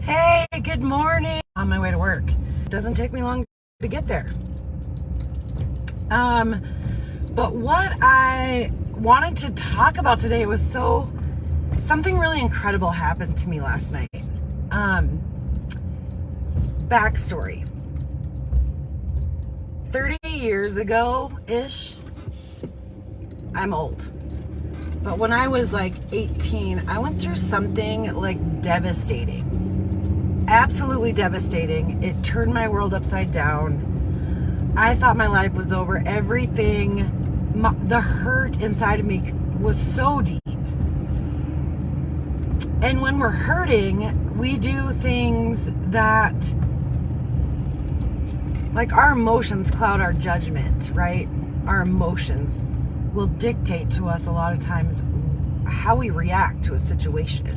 Hey, good morning. On my way to work. It doesn't take me long to get there. But what I wanted to talk about today was something really incredible happened to me last night. Backstory. 30 years ago-ish, I'm old. But when I was like 18, I went through something like devastating. Absolutely devastating. It turned my world upside down. I thought my life was over. The hurt inside of me was so deep. And when we're hurting, we do things that, like, our emotions cloud our judgment, right? Our emotions will dictate to us a lot of times how we react to a situation.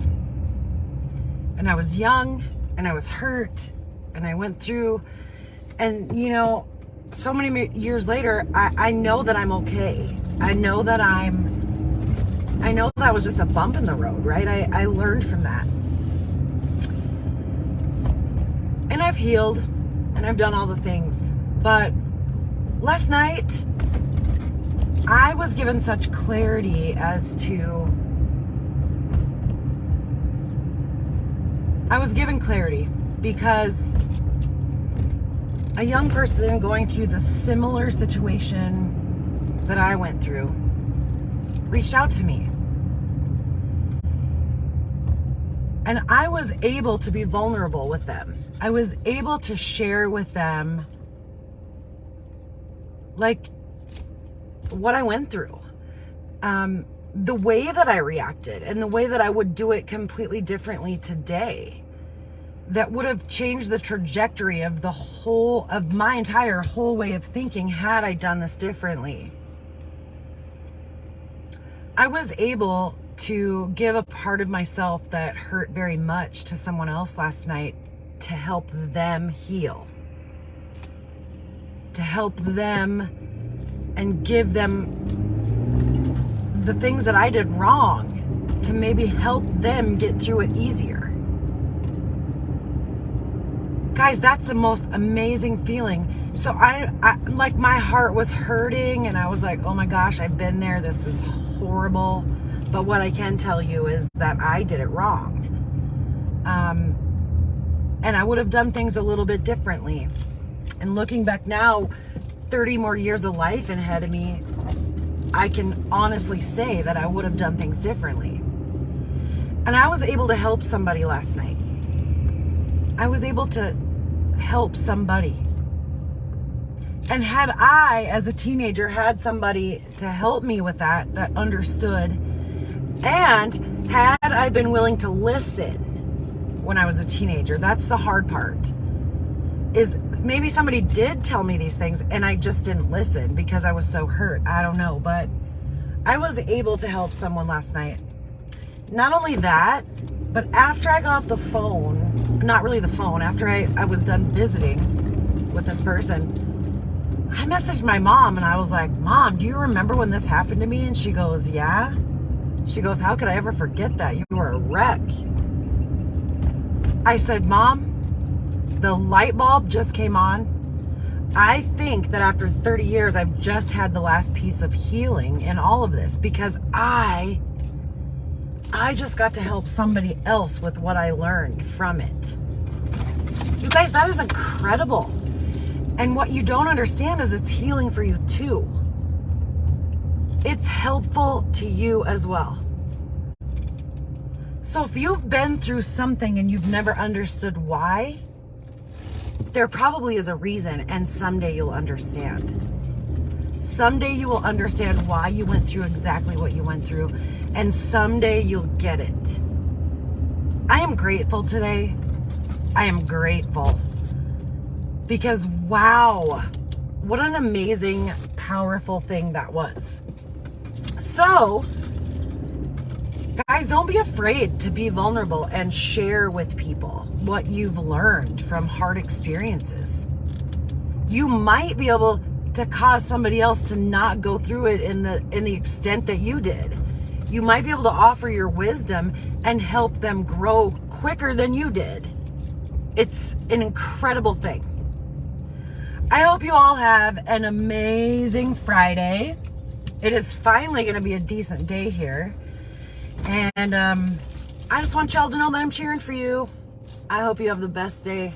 And I was young, and I was hurt, and I went through, and so many years later, I know that I'm okay. I know that I was just a bump in the road, right? I learned from that. And I've healed, and I've done all the things. But last night, I was given such clarity I was given clarity because a young person going through the similar situation that I went through reached out to me. And I was able to be vulnerable with them. I was able to share with them, like, what I went through. The way that I reacted and the way that I would do it completely differently today. That would have changed the trajectory of my entire whole way of thinking had I done this differently. I was able to give a part of myself that hurt very much to someone else last night to help them heal. To help them and give them the things that I did wrong to maybe help them get through it easier. Guys, that's the most amazing feeling. So I like, my heart was hurting and I was like, oh my gosh, I've been there. This is horrible. But what I can tell you is that I did it wrong. And I would have done things a little bit differently. And looking back now, 30 more years of life ahead of me, I can honestly say that I would have done things differently. And I was able to help somebody last night. I was able to help somebody. And had I, as a teenager, had somebody to help me with that understood, and had I been willing to listen when I was a teenager, that's the hard part. Is maybe somebody did tell me these things and I just didn't listen because I was so hurt. I don't know, but I was able to help someone last night. Not only that, but after I got off the phone, not really the phone, after I was done visiting with this person, I messaged my mom and I was like, Mom, do you remember when this happened to me? And she goes, yeah. She goes, how could I ever forget that? You were a wreck. I said, Mom, the light bulb just came on. I think that after 30 years, I've just had the last piece of healing in all of this because I just got to help somebody else with what I learned from it. You guys, that is incredible. And what you don't understand is it's healing for you too. It's helpful to you as well. So if you've been through something and you've never understood why, there probably is a reason, and someday you'll understand. Someday you will understand why you went through exactly what you went through, and someday you'll get it. I am grateful today. I am grateful because, wow, what an amazing, powerful thing that was. So, guys, don't be afraid to be vulnerable and share with people what you've learned from hard experiences. You might be able to cause somebody else to not go through it in the extent that you did. You might be able to offer your wisdom and help them grow quicker than you did. It's an incredible thing. I hope you all have an amazing Friday. It is finally going to be a decent day here. And I just want y'all to know that I'm cheering for you. I hope you have the best day